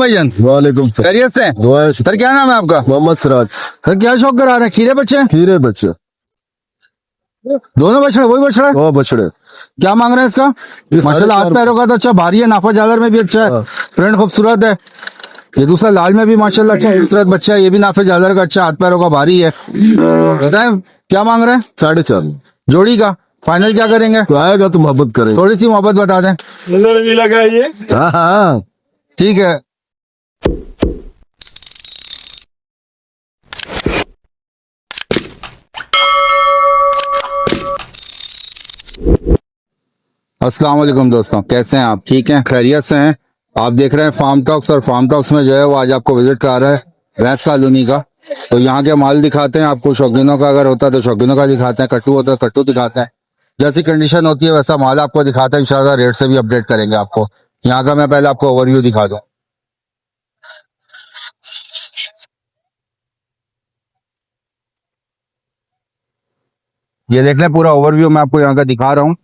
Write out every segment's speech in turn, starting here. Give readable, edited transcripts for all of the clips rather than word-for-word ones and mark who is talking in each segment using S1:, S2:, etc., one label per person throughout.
S1: भाईजान।
S2: वालेकुम सर।
S1: खैरियत से? सर क्या नाम है आपका?
S2: मोहम्मद सिराज।
S1: सर क्या शौक करा रहे हैं? खीरे बच्चे?
S2: खीरे बच्चे
S1: दोनों बछड़े? वही बछड़ा है?
S2: वो बछड़े
S1: क्या मांग रहे हैं इसका? माशाल्लाह हाथ पैरों का तो अच्छा भारी है, नाफा जादर में भी अच्छा है, प्रिंट खूबसूरत है। ये दूसरा लाल में भी माशाल्लाह अच्छा खूबसूरत बच्चा है, ये भी नाफे जादर का अच्छा, हाथ पैरों का भारी है। बताएं क्या मांग रहे हैं?
S2: 4.5
S1: जोड़ी का फाइनल क्या करेंगे?
S2: तो आएगा तो मोहब्बत करें।
S1: थोड़ी सी मोहब्बत बता दें।
S2: नजर भी लगाइए। हाँ हाँ
S1: ठीक है। अस्सलाम वालेकुम दोस्तों, कैसे हैं आप? ठीक हैं, खैरियत से हैं? आप देख रहे हैं फार्म टॉक्स, और फार्म टॉक्स में जो है वो आज आपको विजिट करा रहा है भैंस कॉलोनी का। तो यहाँ के माल दिखाते हैं आपको, शौकीनों का अगर होता है तो शौकीनों का दिखाते हैं, कट्टू होता है कट्टू दिखाते हैं, जैसी कंडीशन होती है वैसा माल आपको दिखाते हैं। इंशाल्लाह रेट से भी अपडेट करेंगे आपको। यहाँ का मैं पहले आपको ओवरव्यू दिखा दूँ। ये देख लें, पूरा ओवरव्यू मैं आपको यहाँ का दिखा रहा हूँ।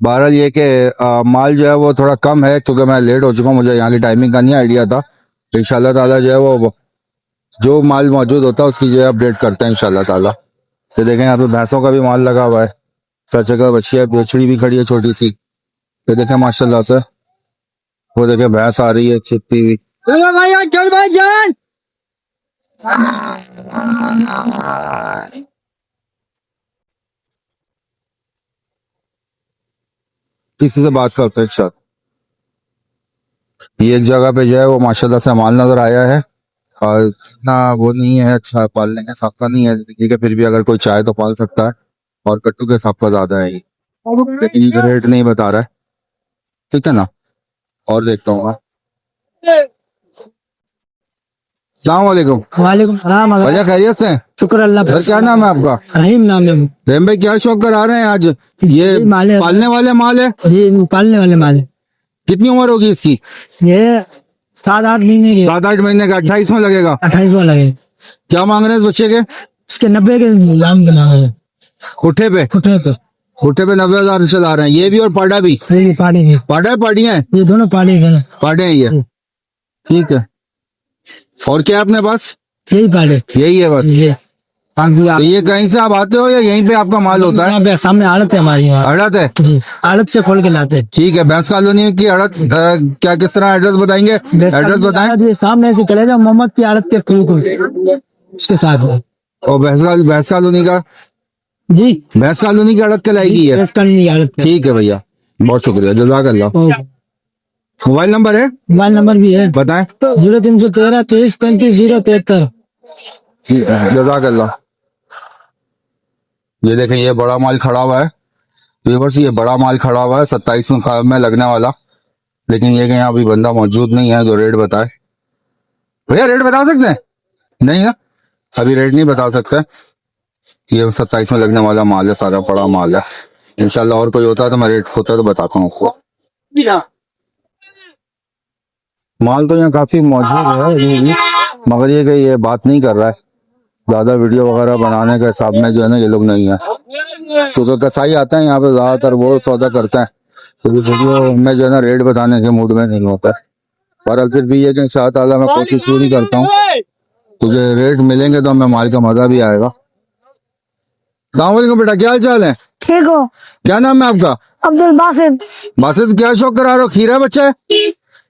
S1: बहरहाल ये कि माल जो है वो थोड़ा कम है क्योंकि मैं लेट हो चुका हूँ, मुझे यहाँ की टाइमिंग का नहीं आइडिया था। इंशाल्लाह ताला जो है वो जो माल मौजूद होता है उसकी जो है अपडेट करते हैं इंशाल्लाह ताला। तो देखें यहाँ पे भैंसों का भी माल लगा हुआ है, चाचा का बच्ची है, बछड़ी भी खड़ी है छोटी सी। तो देखें माशाल्लाह से, वो देखें भैंस आ रही है छिपती हुई। किसी से बात करते हैं शायद। ये एक जगह पे जो है वो माशाल्लाह से माल नजर आया है, और इतना वो नहीं है, अच्छा पालने के हिसाब का नहीं है, ठीक है, फिर भी अगर कोई चाहे तो पाल सकता है। और कट्टू के हिसाब का ज्यादा है ये, लेकिन ये रेट नहीं बता रहा है, ठीक है ना। और देखता हूँ मैं। सलाम वालेकुम।
S3: वालेकुम सलाम।
S1: भैया खैरियत से?
S3: शुक्र अल्लाह।
S1: सर क्या नाम है आपका?
S3: रहीम नाम है।
S1: रहीम भाई, क्या शौक करा रहे हैं आज? ये पालने वाले माल है?
S3: जी पालने वाले माल है।
S1: कितनी उम्र होगी इसकी?
S3: ये 7-8 महीने की।
S1: 7-8 महीने का। 28 में लगेगा?
S3: 28 में लगे।
S1: क्या मांग रहे हैं इस बच्चे के?
S3: इसके 90 के दाम बना है।
S1: खुट्टे पे? खुट्टे पे 90,000 चला रहे हैं। ये भी और पाड़ा भी?
S3: पाड़ी भी।
S1: पाड़ा है पाड़ी है?
S3: ये दोनों पाड़ी है।
S1: पाड़े हैं ये, ठीक है। और क्या है अपने पास?
S3: यही पाड़े,
S1: यही है बस?
S3: ये
S1: तो ये कहीं से आप आते हो या यहीं पे आपका माल होता है?
S3: यहाँ पे सामने आड़त है हमारी।
S1: अड़त है?
S3: जी, आड़त से खोल के लाते हैं।
S1: ठीक है। भैंस कॉलोनी की अड़त क्या किस तरह एड्रेस बताएंगे? एड्रेस बताएं।
S3: सामने से चले जाओ मोहम्मद की आड़त के बिल्कुल उसके साथ में।
S1: और भैंस कॉलोनी का?
S3: जी
S1: भैंस कॉलोनी की अड़त कहलाएगी है?
S3: आड़त।
S1: ठीक है भैया, बहुत शुक्रिया, जज़ाकल्लाह। मोबाइल नंबर है?
S3: मोबाइल नंबर भी है,
S1: बताएं।
S3: 0313 23 35 073।
S1: जज़ाकल्लाह। ये देखें, ये बड़ा माल खड़ा हुआ है व्यूअर्स, ये बड़ा माल खड़ा हुआ है 27 में लगने वाला, लेकिन ये कि यहाँ अभी बंदा मौजूद नहीं है जो रेट बताए। भैया रेट बता सकते हैं? नहीं ना, अभी रेट नहीं बता सकते। ये 27 में लगने वाला माल है, सारा बड़ा माल है। इंशाल्लाह और कोई होता है तो मैं रेट होता है तो बताता हूँ आपको। माल तो यहाँ काफी मौजूद है, मगर ये कि ये बात नहीं कर रहा है ज्यादा, वीडियो वगैरह बनाने के हिसाब में जो है ना ये लोग नहीं है, क्योंकि कसाई आते हैं यहाँ पे ज्यादातर वो सौदा करते हैं, तो वीडियो में जो है ना रेट बताने के मूड में नहीं होता है। पर फिर भी ये कि इंशाअल्लाह मैं कोशिश पूरी करता हूँ, क्योंकि रेट मिलेंगे तो हमें माल का मजा भी आएगा। अस्सलाम वालेकुम बेटा, क्या हाल चाल है?
S4: ठीक हो?
S1: क्या नाम है आपका?
S4: अब्दुल बासित।
S1: बासित, क्या शौक करा रहे हो? खीरा बच्चा है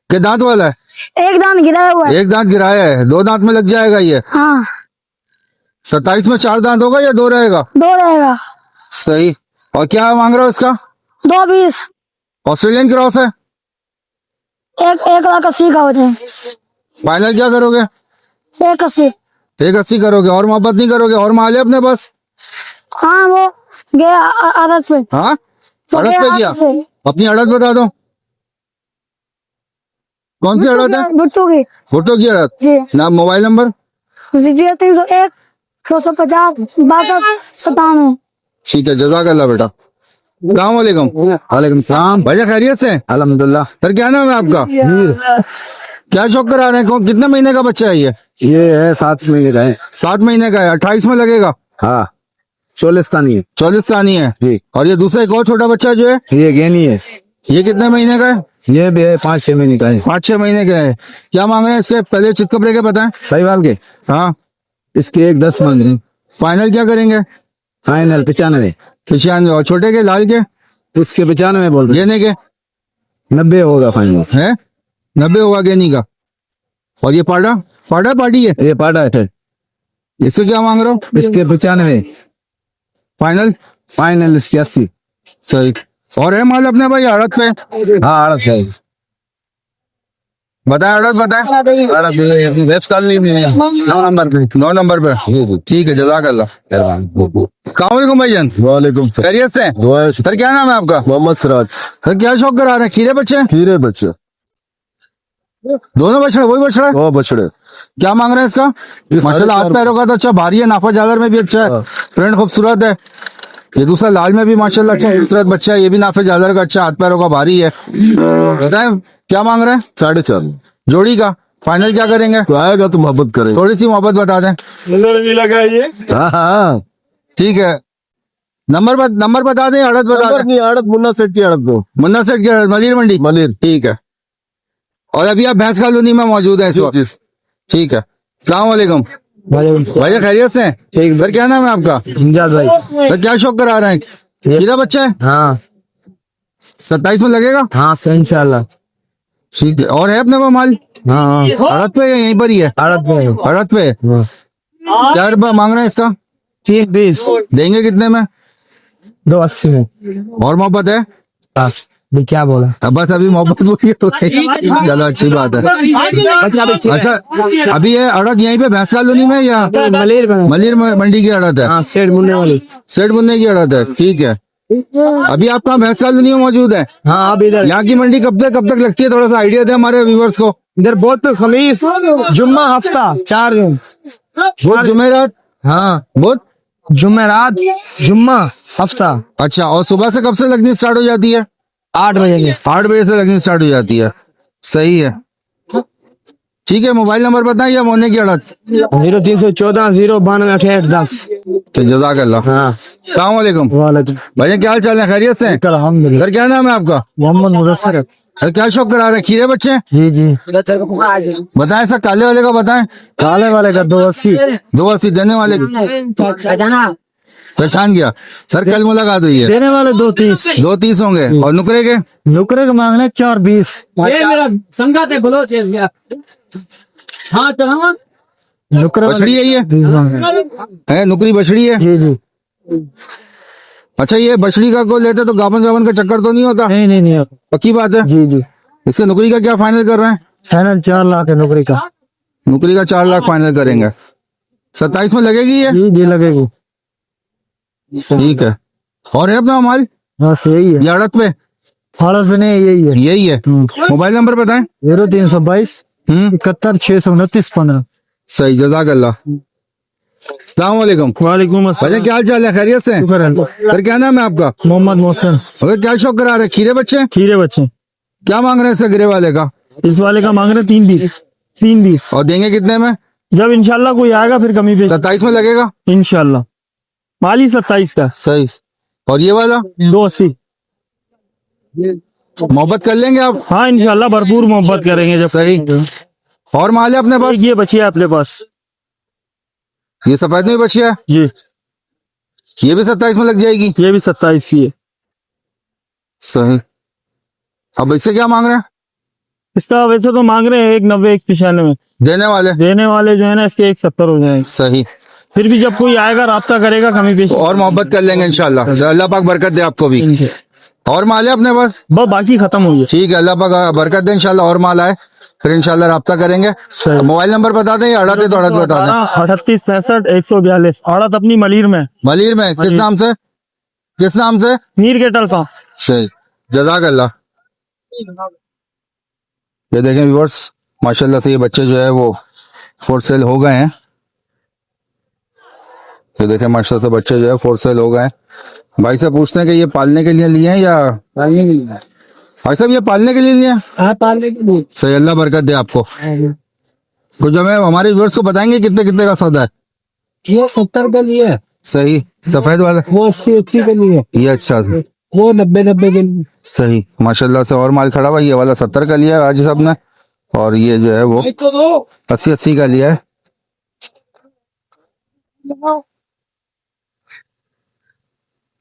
S1: कि दांत वाला है?
S4: एक दांत गिराया हुआ है।
S1: एक दांत गिराया है, 2 दांत में लग जाएगा ये?
S4: हाँ।
S1: 27 में 4 दांत होगा या 2 रहेगा?
S4: 2 रहेगा।
S1: सही। और क्या मांग रहे हो इसका?
S4: 220।
S1: ऑस्ट्रेलियन क्रॉस है?
S4: 1,80,000 का होते हैं।
S1: फाइनल क्या करोगे?
S4: 1,80,000।
S1: 1,80 करोगे? और मोहब्बत नहीं करोगे? और माल है अपने पास?
S4: हाँ वो गया आदत पे।
S1: हाँ अड़द पे गया? अपनी अड़द बता दो, कौन सी अड़द है?
S4: भुट्टू की।
S1: भुट्टो की अड़द?
S4: जी।
S1: नाम मोबाइल नंबर?
S4: 0301 250 62 97।
S1: ठीक है, जज़ाकल्लाह बेटा। अस्सलाम वालेकुम।
S2: वालेकुम सलाम।
S1: भैया खैरियत से?
S2: अल्हम्दुलिल्लाह।
S1: सर क्या नाम है आपका? क्या शौक करा रहे हैं? कितने महीने का बच्चा है ये?
S2: ये है 7 महीने का है।
S1: 7 महीने का है, 28 में लगेगा?
S2: हाँ 44 का नहीं है
S1: 44 सानी है
S2: जी।
S1: और ये दूसरा एक और छोटा बच्चा जो है?
S2: ये गेनी है।
S1: ये कितने महीने का है?
S2: ये भी है 5-6 महीने का है।
S1: 5-6 महीने का है। क्या मांग रहे हैं इसके? पहले चित कपड़े के बताएं।
S2: साहिवाल के
S1: हाँ,
S2: इसके 1-10 मांग रहे हैं।
S1: फाइनल क्या करेंगे?
S2: फाइनल 95।
S1: 95। और छोटे के लाल के
S2: इसके 95 बोल रहे
S1: गेने के
S2: हैं। 90 होगा फाइनल।
S1: है? 90 होगा गेनी का। और ये पाड़ा पाड़ा पाड़ी है,
S2: ये पाटा है।
S1: इससे क्या मांग रहे हो?
S2: इसके 95
S1: फाइनल।
S2: फाइनल। इसके 80।
S1: सही। और है माल अपने भाई आड़त पे?
S2: हाँ आड़त है।
S1: बताए आड़त बताए।
S2: आड़त वेब कॉलोनी में 9 नंबर पे।
S1: 9 नंबर पे। ठीक है, जज़ाकल्लाह। अस्सलामुअलैकुम भाईजान,
S2: वालेकुम
S1: खैरियत से?
S2: दुआ।
S1: सर क्या नाम है आपका?
S2: मोहम्मद सिराज।
S1: सर क्या शौक करा रहे हैं? खीरे बच्चे?
S2: हीरे बच्चे।
S1: दोनों बछड़े? वही बछड़ा है?
S2: 2 बछड़े।
S1: क्या मांग रहे हैं इसका? माशाल्लाह हाथ पैरों का तो अच्छा भारी है, नाफा जालर में भी अच्छा है, प्रिंट खूबसूरत है। ये दूसरा लाल में भी माशाल्लाह अच्छा खूबसूरत बच्चा है, ये भी नाफे जालर का अच्छा, हाथ पैरों का भारी है। बताएं क्या मांग रहे हैं?
S2: 4.5
S1: जोड़ी का। फाइनल क्या करेंगे?
S2: तो आएगा तो मोहब्बत करेंगे।
S1: थोड़ी सी मोहब्बत बता दें।
S2: नजर भी लगाइए। हाँ हाँ।
S1: ठीक है, नंबर बता दें, आड़त बता
S2: नंबर
S1: दें।
S2: नहीं, आड़त मुन्ना सेठ की आड़त दो।
S1: मुन्ना सेठ की आड़त, मलिर मंडी।
S2: मलिर।
S1: ठीक है। और अभी आप भैंस कॉलोनी में मौजूद है इस वक्त? ठीक है। सलाम वालेकुम भैया, खैरियत से?
S2: ठीक।
S1: सर क्या नाम है आपका?
S2: इंजाज भाई।
S1: सर क्या शौक करा रहे हैं? हीरा बच्चा है?
S2: हाँ
S1: 27 में लगेगा?
S2: हाँ इंशाल्लाह।
S1: ठीक है। और है अपने पास माल?
S2: हाँ
S1: अड़त पे या यहीं पर ही है?
S2: आड़त में।
S1: अड़त पे। क्या रुपया मांग रहे हैं इसका?
S2: 3-20।
S1: देंगे कितने में?
S2: 280 में।
S1: और मोहब्बत है?
S2: बस भी क्या बोला।
S1: अब बस अभी मोहब्बत हुई है तो चलो अच्छी बात है। अच्छा, अभी ये अड़द यहीं पे भैंस कॉलोनी में या
S2: मलिर में।
S1: मलिर मंडी की अड़द है?
S2: हाँ सेठ मुन्ने वाली।
S1: सेठ बुनने की अड़द है। ठीक है। अभी आप कहाँ भैंस कॉलोनी में मौजूद है?
S2: हाँ अब इधर।
S1: यहाँ की मंडी कब तक लगती है? थोड़ा सा आइडिया दे हमारे व्यूवर्स को।
S2: इधर बहुत तो खमीस जुम्मा हफ्ता 4 दिन।
S1: बहुत जुमेरात?
S2: हाँ
S1: बहुत।
S2: जुमेरात जुम्मा हफ्ता।
S1: अच्छा, और सुबह से कब से लगनी स्टार्ट हो जाती है?
S2: 8 बजे के।
S1: 8 बजे से लगनी स्टार्ट हो जाती है। सही है। ठीक है, मोबाइल नंबर बताएं या मोने की अड़द?
S2: 0314 092 68 10।
S1: तो जज़ाकल्लाह।
S2: हाँ
S1: अस्सलाम वालेकुम
S2: वालेकुम।
S1: भैया, क्या हाल चाल है? खैरियत से?
S2: अल्हम्दुलिल्लाह।
S1: सर क्या नाम है आपका?
S2: मोहम्मद मुदस्सर।
S1: सर क्या शौक करा रहे हैं? खीरे बच्चे?
S2: जी जी।
S1: बताएं सर, काले वाले का बताएं।
S2: काले वाले का 280।
S1: 280 देने वाले। पहचान गया सर, कल मुलाकात हुई है।
S2: देने वाले 230।
S1: 230 होंगे। और नुकरे के?
S2: नुकरे का मांगने 420।
S3: हाँ चलो
S2: नुकरे
S1: बछड़ी है ये? है नुकरी बछड़ी है?
S2: जी जी।
S1: अच्छा, ये बछड़ी का को लेते तो गाभन का चक्कर तो नहीं होता?
S2: नहीं नहीं नहीं।
S1: पक्की बात है।
S2: जी जी।
S1: इसके नुकरी का क्या फाइनल कर रहे हैं?
S2: फाइनल 4 लाख है नुकरी का।
S1: नुकरी का 4 लाख फाइनल करेंगे। 27 में लगेगी ये?
S2: जी जी लगेगी।
S1: ठीक है। और है अपना माल?
S2: बस यही है।
S1: ये अड़त पे?
S2: हालत में नहीं यही है।
S1: यही है। मोबाइल नंबर बताएं।
S2: 0322 71 629 15।
S1: सही, जज़ाकल्लाह। अस्सलाम वालेकुम।
S2: वालेकुम
S1: भैया क्या हाल चाल है? खैरियत से? सर क्या नाम है आपका?
S2: मोहम्मद मोहसिन।
S1: भैया क्या शौक करा रहे हैं? खीरे बच्चे?
S2: खीरे बच्चे।
S1: क्या मांग रहे हैं इसका गिरे वाले का?
S2: इस वाले का मांग रहे 320।
S1: और देंगे कितने में?
S2: जब इंशाल्लाह कोई आएगा फिर कमी पे
S1: 27 में लगेगा?
S2: इंशाल्लाह। माली 27 का।
S1: सही। और ये वाला?
S2: 280।
S1: मोहब्बत कर लेंगे आप?
S2: हाँ इंशाल्लाह भरपूर मोहब्बत करेंगे जब।
S1: सही। और माल है अपने पास?
S2: ये बचिया अपने पास।
S1: ये सफेद में बची है?
S2: जी
S1: ये भी 27 में लग जाएगी?
S2: ये भी 27 की है।
S1: सही। अब इससे क्या मांग रहे हैं?
S2: इसका वैसे तो मांग रहे हैं 190 195।
S1: देने वाले?
S2: देने वाले जो है ना इसके 170 हो जाएंगे।
S1: सही।
S2: फिर भी जब कोई आएगा राब्ता करेगा कमी पेश।
S1: और मोहब्बत कर लेंगे इंशाल्लाह। अल्लाह पाक बरकत दे आपको भी। और माल है अपने पास?
S2: बस बाकी खत्म हो गया।
S1: ठीक है, अल्लाह पाक बरकत दे इंशाल्लाह। और माल आए फिर इंशाल्लाह राब्ता करेंगे। मोबाइल नंबर बता दें या अड़त है तो अड़त बता दें।
S2: 38 65 142। अड़त अपनी मलिर में।
S1: मलिर में? किस नाम से? किस नाम से?
S2: मीर के टलफा।
S1: सही, जज़ाकल्लाह। ये देखें व्यूअर्स, माशाल्लाह से ये बच्चे जो है वो फॉर सेल हो गए हैं। ये देखें माशाल्लाह से बच्चे जो है फॉर सेल हो गए हैं। भाई से पूछते हैं कि ये पालने के लिए लिए हैं या? भाई साहब ये पालने के लिए लिए हैं?
S2: हाँ पालने के लिए।
S1: सही, अल्लाह बरकत दे आपको। तो जो मैं हमारे व्यूअर्स को बताएंगे कितने कितने का सौदा है?
S2: ये 70 का लिए।
S1: सही। सफेद वाला?
S2: वो 80 80 के लिए।
S1: ये अच्छा
S3: वो 90 के लिए।
S1: सही माशाल्लाह से। और माल खड़ा हुआ, ये वाला 70 का लिया है आज साहब ने, और ये जो है वो 80 का लिया है।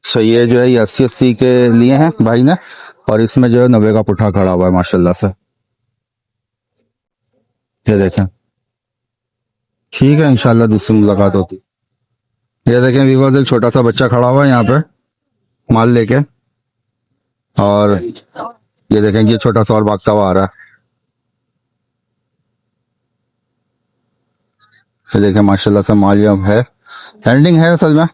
S1: सही है, जो है ये 80 के लिए हैं भाई ने, और इसमें जो है 90 का पुट्ठा खड़ा हुआ है माशाल्लाह से। ये देखें, ठीक है, इंशाल्लाह दूसरी मुलाकात होती। ये देखें व्यूअर्स, एक छोटा सा बच्चा खड़ा हुआ है यहाँ पे माल लेके, और ये देखें कि ये छोटा सा और भागता हुआ आ रहा है। ये देखें माशाल्लाह से माल ये है, एंडिंग है असल में।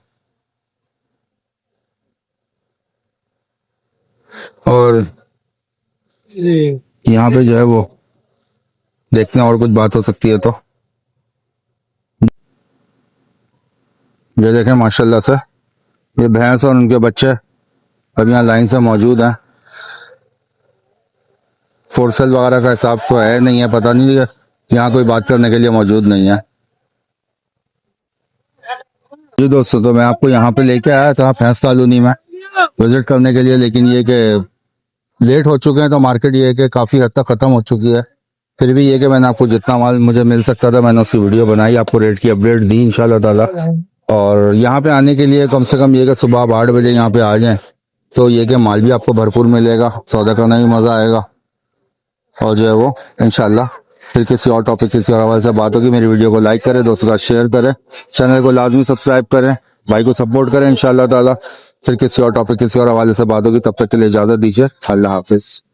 S1: और यहाँ पे जो है वो देखते हैं और कुछ बात हो सकती है तो। ये देखें माशाल्लाह से, ये भैंस और उनके बच्चे अब यहाँ लाइन से मौजूद हैं। फोर सेल वगैरह का हिसाब तो है नहीं है, पता नहीं, यहाँ कोई बात करने के लिए मौजूद नहीं है। जी दोस्तों, तो मैं आपको यहाँ पे लेके आया था भैंस कॉलोनी में विजिट करने के लिए, लेकिन ये कि लेट हो चुके हैं, तो मार्केट ये है कि काफ़ी हद तक ख़त्म हो चुकी है। फिर भी ये कि मैंने आपको जितना माल मुझे मिल सकता था मैंने उसकी वीडियो बनाई, आपको रेट की अपडेट दी इंशाल्लाह ताला। और यहाँ पे आने के लिए कम से कम ये कि सुबह आप 8 बजे यहाँ पे आ जाएं, तो ये कि माल भी आपको भरपूर मिलेगा, सौदा करना भी मज़ा आएगा, और जो है वो इंशाल्लाह फिर किसी और टॉपिक किसी और हवाले से बात होगी। मेरी वीडियो को लाइक करें, दोस्तों का शेयर करें, चैनल को लाजमी सब्सक्राइब करें, भाई को सपोर्ट करें इंशाल्लाह ताला। फिर किसी और टॉपिक किसी और हवाले से बात होगी, तब तक के लिए इजाज़त दीजिए। अल्लाह हाफिज़।